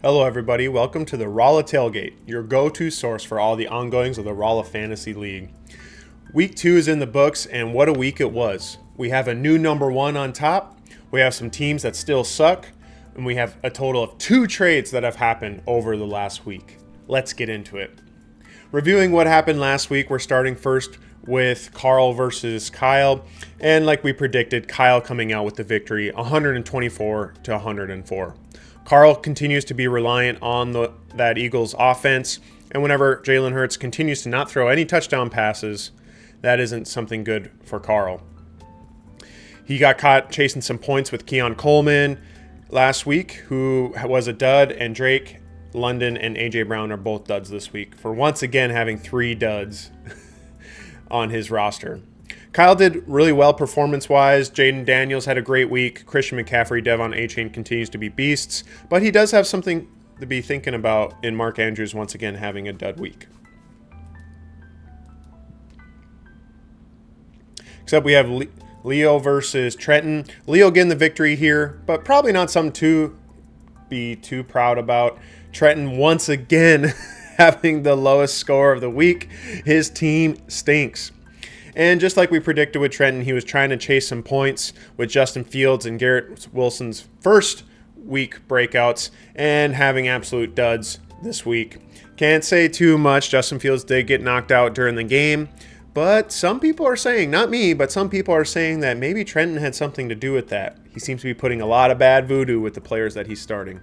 Hello, everybody. Welcome to the Rolla Tailgate, your go-to source for all the ongoings of the Rolla Fantasy League. Week 2 is in the books, and what a week it was. We have a new number 1 on top, we have some teams that still suck, and we have a total of 2 trades that have happened over the last week. Let's get into it. Reviewing what happened last week, we're starting first with Carl versus Kyle, and like we predicted, Kyle coming out with the victory, 124 to 104. Carl continues to be reliant on that Eagles offense, and whenever Jalen Hurts continues to not throw any touchdown passes, that isn't something good for Carl. He got caught chasing some points with Keon Coleman last week, who was a dud, and Drake, London, and A.J. Brown are both duds this week for once again having 3 duds on his roster. Kyle did really well performance-wise. Jaden Daniels had a great week. Christian McCaffrey, Devon Achane continues to be beasts, but he does have something to be thinking about in Mark Andrews once again having a dud week. Except we have Leo versus Trenton. Leo getting the victory here, but probably not something to be too proud about. Trenton once again having the lowest score of the week. His team stinks. And just like we predicted with Trenton, he was trying to chase some points with Justin Fields and Garrett Wilson's first week breakouts and having absolute duds this week. Can't say too much. Justin Fields did get knocked out during the game, but some people are saying, not me, but some people are saying that maybe Trenton had something to do with that. He seems to be putting a lot of bad voodoo with the players that he's starting.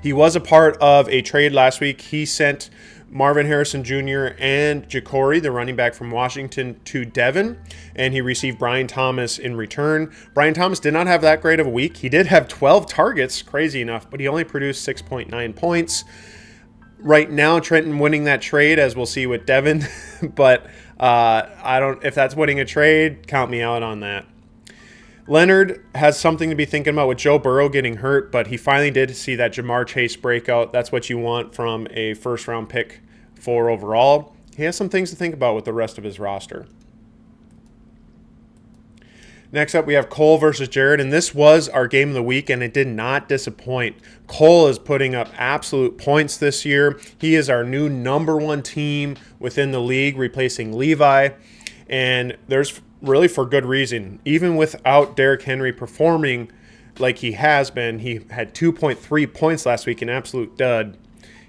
He was a part of a trade last week. He sent Marvin Harrison Jr. and Jacory, the running back from Washington, to Devon, and he received Brian Thomas in return. Brian Thomas did not have that great of a week. He did have 12 targets, crazy enough, but he only produced 6.9 points. Right now, Trenton winning that trade, as we'll see with Devon, but if that's winning a trade, count me out on that. Leonard has something to be thinking about with Joe Burrow getting hurt, but he finally did see that Jamar Chase breakout. That's what you want from a first-round pick for overall. He has some things to think about with the rest of his roster. Next up, we have Cole versus Jared, and this was our game of the week, and it did not disappoint. Cole is putting up absolute points this year. He is our new number 1 team within the league, replacing Levi, and there's really for good reason. Even without Derrick Henry performing like he has been, he had 2.3 points last week, an absolute dud.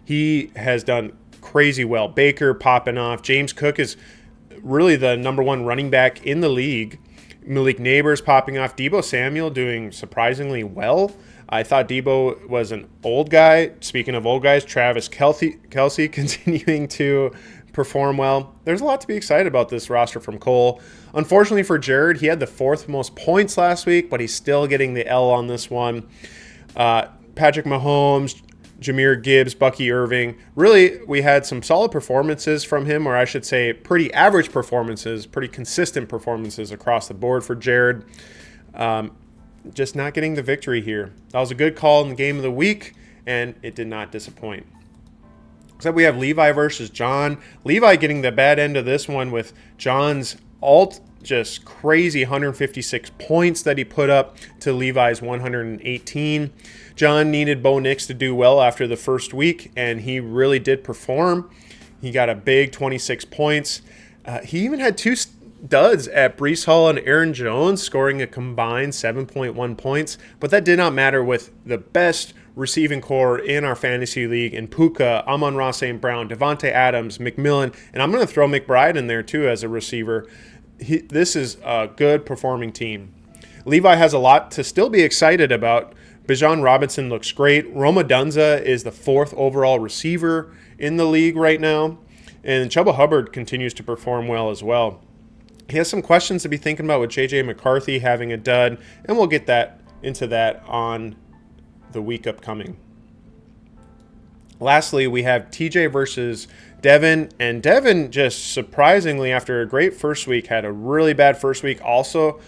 He has done crazy well. Baker popping off. James Cook is really the number 1 running back in the league. Malik Neighbors popping off. Deebo Samuel doing surprisingly well. I thought Deebo was an old guy. Speaking of old guys, Travis Kelce continuing to perform well. There's a lot to be excited about this roster from Cole. Unfortunately for Jared, he had the 4th most points last week, but he's still getting the L on this one. Patrick Mahomes, Jahmyr Gibbs, Bucky Irving. Really, we had some solid performances from him, or I should say pretty average performances, pretty consistent performances across the board for Jared. Just not getting the victory here. That was a good call in the game of the week, and it did not disappoint. Except we have Levi versus John. Levi getting the bad end of this one with John's just crazy 156 points that he put up to Levi's 118. John needed Bo Nix to do well after the first week, and he really did perform. He got a big 26 points. He even had 2 duds at Breece Hall and Aaron Jones, scoring a combined 7.1 points, but that did not matter with the best receiving core in our fantasy league in Puka, Amon-Ra St. Brown, Devontae Adams, McMillan, and I'm going to throw McBride in there too as a receiver. This is a good performing team. Levi has a lot to still be excited about. Bijan Robinson looks great. Roma Dunza is the 4th overall receiver in the league right now, and Chuba Hubbard continues to perform well as well. He has some questions to be thinking about with J.J. McCarthy having a dud, and we'll get into that on the week upcoming. Lastly, we have TJ versus Devin, and Devin just surprisingly, after a great first week, had a really bad first week also.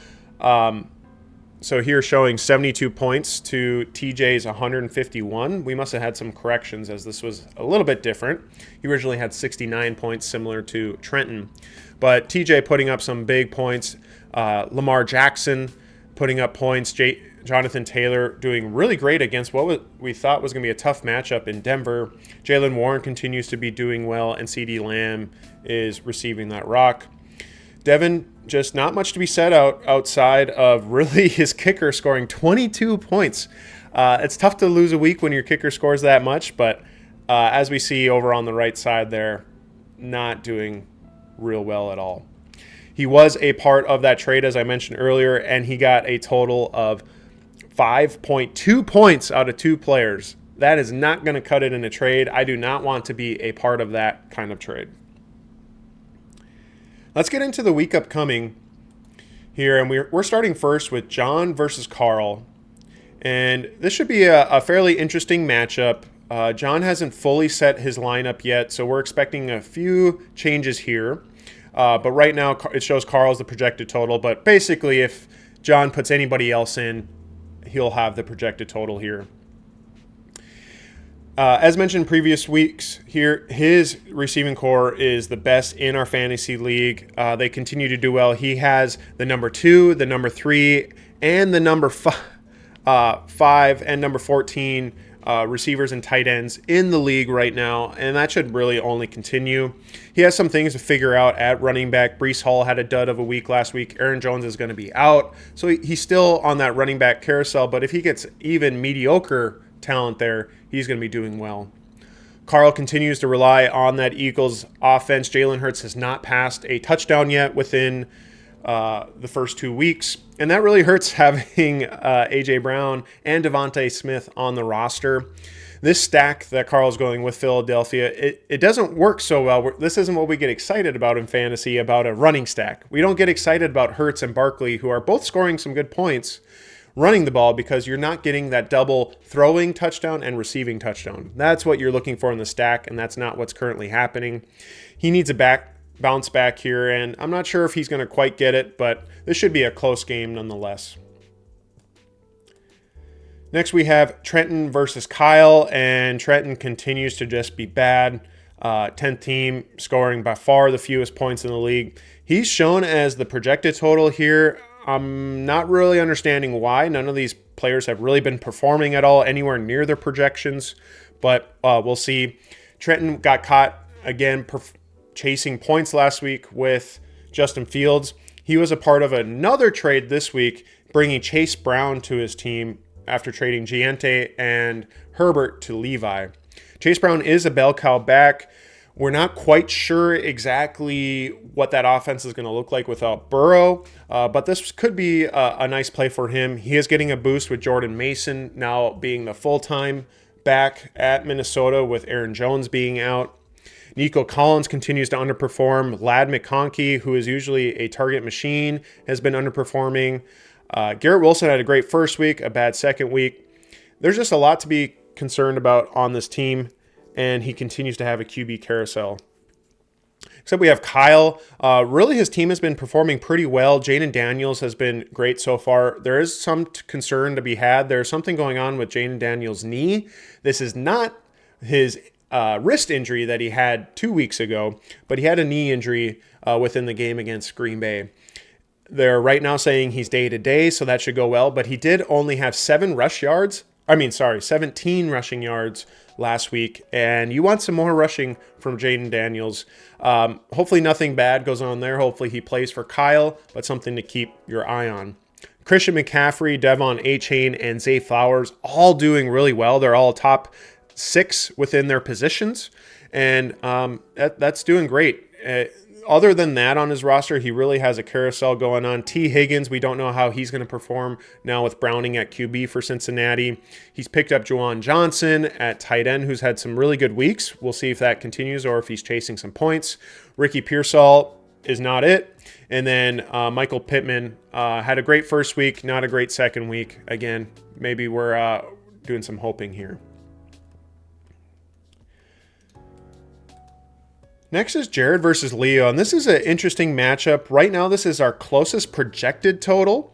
So here showing 72 points to TJ's 151. We must have had some corrections as this was a little bit different. He originally had 69 points, similar to Trenton. But TJ putting up some big points. Lamar Jackson putting up points. Jonathan Taylor doing really great against what we thought was going to be a tough matchup in Denver. Jaylen Warren continues to be doing well, and CD Lamb is receiving that rock. Devin, just not much to be said outside of really his kicker scoring 22 points. It's tough to lose a week when your kicker scores that much, but as we see over on the right side there, not doing real well at all. He was a part of that trade, as I mentioned earlier, and he got a total of 5.2 points out of 2 players. That is not going to cut it in a trade. I do not want to be a part of that kind of trade. Let's get into the week upcoming here, and we're starting first with John versus Carl. And this should be a fairly interesting matchup. John hasn't fully set his lineup yet, so we're expecting a few changes here. But right now, it shows Carl's the projected total. But basically, if John puts anybody else in, he'll have the projected total here. As mentioned in previous weeks here, his receiving core is the best in our fantasy league. They continue to do well. He has the number 2, the number 3, and the number 5 and number 14 receivers and tight ends in the league right now, and that should really only continue. He has some things to figure out at running back. Breece Hall had a dud of a week last week. Aaron Jones is going to be out, so he's still on that running back carousel, but if he gets even mediocre talent there, he's going to be doing well. Carl continues to rely on that Eagles offense. Jalen Hurts has not passed a touchdown yet within the first 2 weeks, and that really hurts having A.J. Brown and Devontae Smith on the roster. This stack that Carl's going with Philadelphia, it doesn't work so well. This isn't what we get excited about in fantasy, about a running stack. We don't get excited about Hurts and Barkley, who are both scoring some good points, running the ball, because you're not getting that double throwing touchdown and receiving touchdown. That's what you're looking for in the stack, and that's not what's currently happening. He needs a bounce back here, and I'm not sure if he's going to quite get it, but this should be a close game nonetheless. Next, we have Trenton versus Kyle, and Trenton continues to just be bad. 10th team, scoring by far the fewest points in the league. He's shown as the projected total here. I'm not really understanding why. None of these players have really been performing at all anywhere near their projections, but we'll see. Trenton got caught again chasing points last week with Justin Fields. He was a part of another trade this week, bringing Chase Brown to his team after trading Giante and Herbert to Levi. Chase Brown is a bell cow back. We're not quite sure exactly what that offense is going to look like without Burrow, but this could be a nice play for him. He is getting a boost with Jordan Mason now being the full-time back at Minnesota with Aaron Jones being out. Nico Collins continues to underperform. Ladd McConkey, who is usually a target machine, has been underperforming. Garrett Wilson had a great first week, a bad second week. There's just a lot to be concerned about on this team, and he continues to have a QB carousel. Except we have Kyle. Really, his team has been performing pretty well. Jaden Daniels has been great so far. There is some concern to be had. There's something going on with Jaden Daniels' knee. This is not his wrist injury that he had 2 weeks ago, but he had a knee injury within the game against Green Bay. They're right now saying he's day-to-day, so that should go well, but he did only have 17 rushing yards last week, and you want some more rushing from Jaden Daniels. Hopefully nothing bad goes on there. Hopefully he plays for Kyle, but something to keep your eye on. Christian McCaffrey, Devon Achane, and Zay Flowers all doing really well. They're all top 6 within their positions, and that's doing great. Other than that on his roster, he really has a carousel going on. T. Higgins, we don't know how he's going to perform now with Browning at QB for Cincinnati. He's picked up Juwan Johnson at tight end, who's had some really good weeks. We'll see if that continues or if he's chasing some points. Ricky Pearsall is not it. And then Michael Pittman had a great first week, not a great second week. Again, maybe we're doing some hoping here. Next is Jared versus Leo, and this is an interesting matchup. Right now, this is our closest projected total,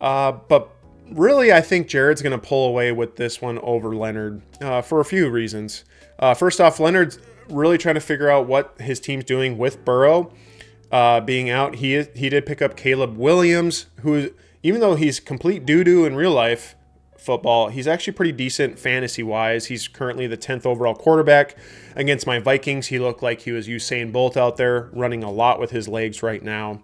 but really, I think Jared's going to pull away with this one over Leonard for a few reasons. First off, Leonard's really trying to figure out what his team's doing with Burrow being out. He did pick up Caleb Williams, who even though he's complete doo-doo in real life football, he's actually pretty decent fantasy-wise. He's currently the 10th overall quarterback. Against my Vikings, he looked like he was Usain Bolt out there, running a lot with his legs right now.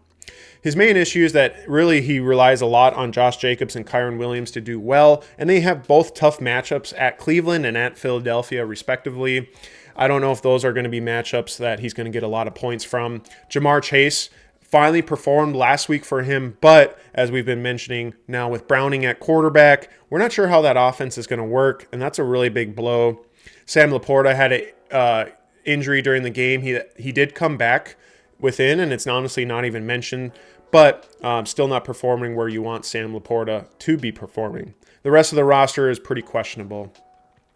His main issue is that really he relies a lot on Josh Jacobs and Kyron Williams to do well, and they have both tough matchups at Cleveland and at Philadelphia, respectively. I don't know if those are going to be matchups that he's going to get a lot of points from. Jamar Chase finally performed last week for him, but as we've been mentioning now with Browning at quarterback, we're not sure how that offense is going to work, and that's a really big blow. Sam Laporta had an injury during the game. He did come back within, and it's honestly not even mentioned, but still not performing where you want Sam Laporta to be performing. The rest of the roster is pretty questionable.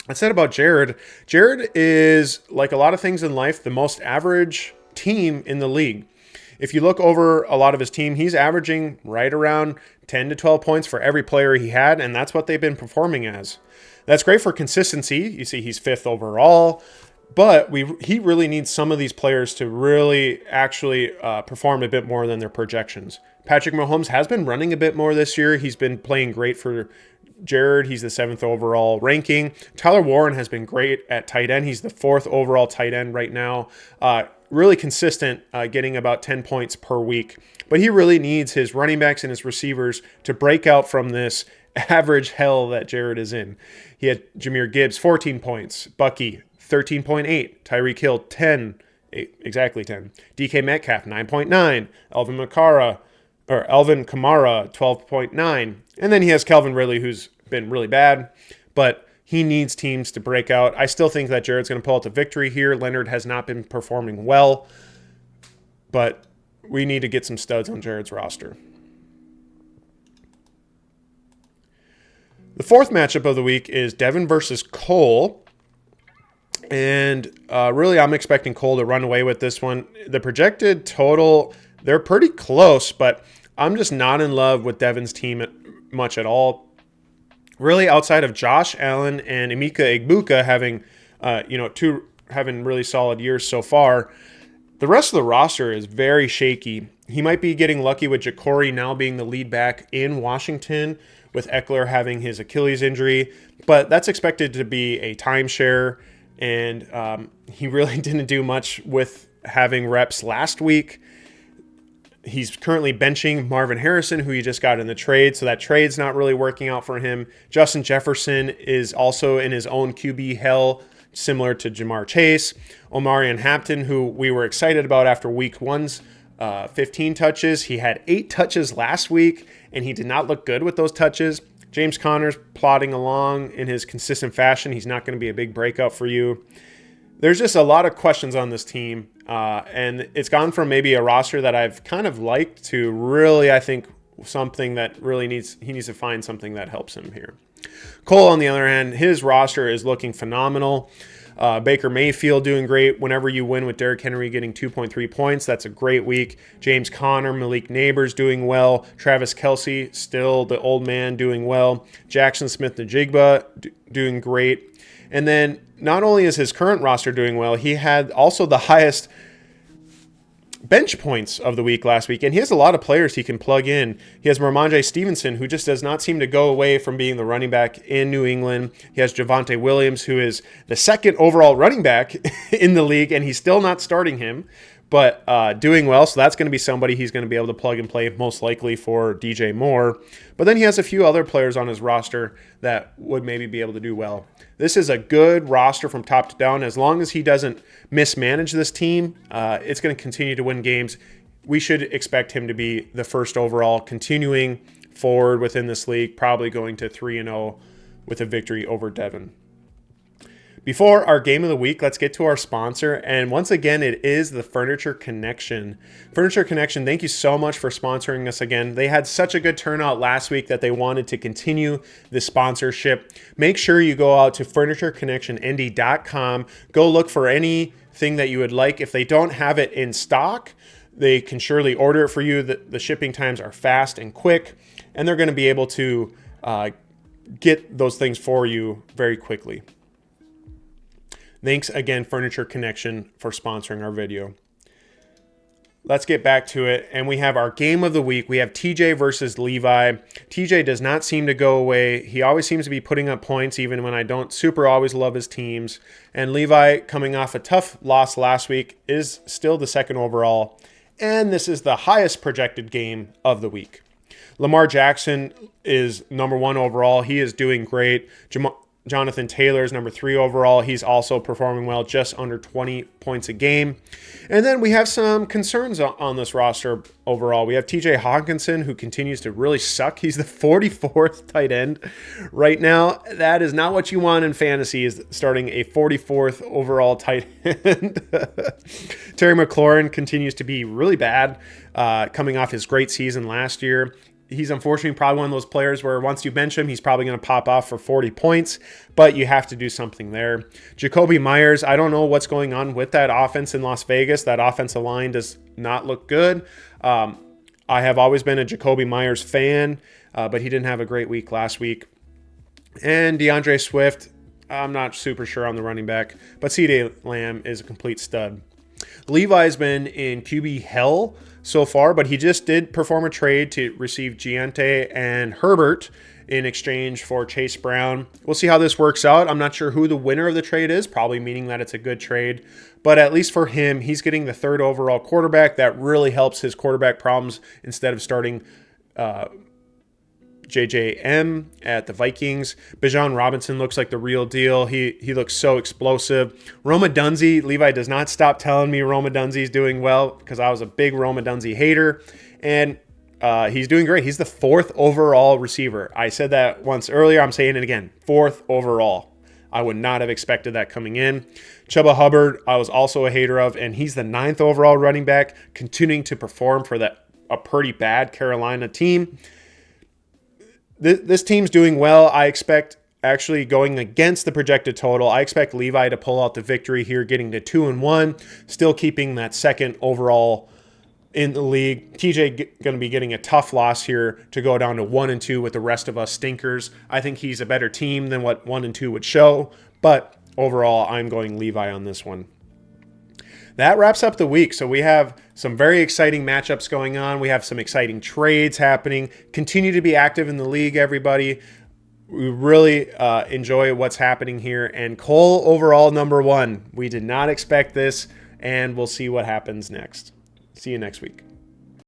I said about Jared is, like a lot of things in life, the most average team in the league. If you look over a lot of his team, he's averaging right around 10 to 12 points for every player he had, and that's what they've been performing as. That's great for consistency. You see he's 5th overall, but he really needs some of these players to really actually perform a bit more than their projections. Patrick Mahomes has been running a bit more this year. He's been playing great for Jared. He's the 7th overall ranking. Tyler Warren has been great at tight end. He's the 4th overall tight end right now. Really consistent, getting about 10 points per week. But he really needs his running backs and his receivers to break out from this average hell that Jared is in. He had Jahmyr Gibbs, 14 points. Bucky, 13.8. Tyreek Hill, 10. Exactly 10. DK Metcalf, 9.9. Alvin Kamara, 12.9. And then he has Calvin Ridley, who's been really bad. But he needs teams to break out. I still think that Jared's going to pull out the victory here. Leonard has not been performing well, but we need to get some studs on Jared's roster. The fourth matchup of the week is Devin versus Cole. And really, I'm expecting Cole to run away with this one. The projected total, they're pretty close, but I'm just not in love with Devin's team much at all. Really, outside of Josh Allen and Emeka Egbuka having really solid years so far, the rest of the roster is very shaky. He might be getting lucky with Ja'Cory now being the lead back in Washington, with Eckler having his Achilles injury, but that's expected to be a timeshare, and he really didn't do much with having reps last week. He's currently benching Marvin Harrison, who he just got in the trade, so that trade's not really working out for him. Justin Jefferson is also in his own QB hell, similar to Jamar Chase. Omarion Hampton, who we were excited about after week one's 15 touches. He had 8 touches last week, and he did not look good with those touches. James Conner's plodding along in his consistent fashion. He's not going to be a big breakout for you. There's just a lot of questions on this team, and it's gone from maybe a roster that I've kind of liked to really, I think, something that really he needs to find something that helps him here. Cole, on the other hand, his roster is looking phenomenal. Baker Mayfield doing great. Whenever you win with Derrick Henry getting 2.3 points, that's a great week. James Conner, Malik Neighbors doing well. Travis Kelce, still the old man, doing well. Jackson Smith-Njigba doing great. And then not only is his current roster doing well, he had also the highest bench points of the week last week. And he has a lot of players he can plug in. He has Ramondre Stevenson, who just does not seem to go away from being the running back in New England. He has Javonte Williams, who is the 2nd overall running back in the league, and he's still not starting him, but doing well. So that's going to be somebody he's going to be able to plug and play, most likely for DJ Moore. But then he has a few other players on his roster that would maybe be able to do well. This is a good roster from top to down. As long as he doesn't mismanage this team, it's going to continue to win games. We should expect him to be the 1st overall, continuing forward within this league, probably going to 3-0 with a victory over Devin. Before our game of the week, let's get to our sponsor. And once again, it is the Furniture Connection. Furniture Connection, thank you so much for sponsoring us again. They had such a good turnout last week that they wanted to continue the sponsorship. Make sure you go out to FurnitureConnectionND.com. Go look for anything that you would like. If they don't have it in stock, they can surely order it for you. The shipping times are fast and quick, and they're going to be able to get those things for you very quickly. Thanks again, Furniture Connection, for sponsoring our video. let's get back to it. And we have our game of the week. We have TJ versus Levi. TJ does not seem to go away. He always seems to be putting up points, even when I don't always love his teams. And Levi, coming off a tough loss last week, is still the second overall. And this is the highest projected game of the week. Lamar Jackson is number 1 overall. He is doing great. Jonathan Taylor is number 3 overall. He's also performing well, just under 20 points a game. And then we have some concerns on this roster overall. We have TJ Hawkinson, who continues to really suck. He's the 44th tight end right now. That is not what you want in fantasy, is starting a 44th overall tight end. Terry McLaurin continues to be really bad, coming off his great season last year. He's unfortunately probably one of those players where once you bench him, he's probably going to pop off for 40 points, but you have to do something there. Jacoby Myers, I don't know what's going on with that offense in Las Vegas. That offensive line does not look good. I have always been a Jacoby Myers fan, but he didn't have a great week last week. And DeAndre Swift, I'm not super sure on the running back, but CeeDee Lamb is a complete stud. Levi's been in QB hell so far, but he just did perform a trade to receive Giante and Herbert in exchange for Chase Brown. We'll see how this works out. I'm not sure who the winner of the trade is, probably meaning that it's a good trade. But at least for him, he's getting the 3rd overall quarterback. That really helps his quarterback problems instead of starting JJM at the Vikings. Bijan Robinson looks like the real deal. He looks so explosive. Roma Dunze, Levi does not stop telling me Roma Dunze is doing well, because I was a big Roma Dunze hater. And he's doing great. He's the 4th overall receiver. I said that once earlier. I'm saying it again. 4th overall. I would not have expected that coming in. Chuba Hubbard, I was also a hater of, and he's the 9th overall running back, continuing to perform for a pretty bad Carolina team. This team's doing well. I expect, actually going against the projected total, I expect Levi to pull out the victory here, getting to 2-1, still keeping that 2nd overall in the league. TJ going to be getting a tough loss here to go down to 1-2 with the rest of us stinkers. I think he's a better team than what 1-2 would show, but overall, I'm going Levi on this one. That wraps up the week. So we have some very exciting matchups going on. We have some exciting trades happening. Continue to be active in the league, everybody. We really enjoy what's happening here. And Cole overall number 1. We did not expect this, and we'll see what happens next. See you next week.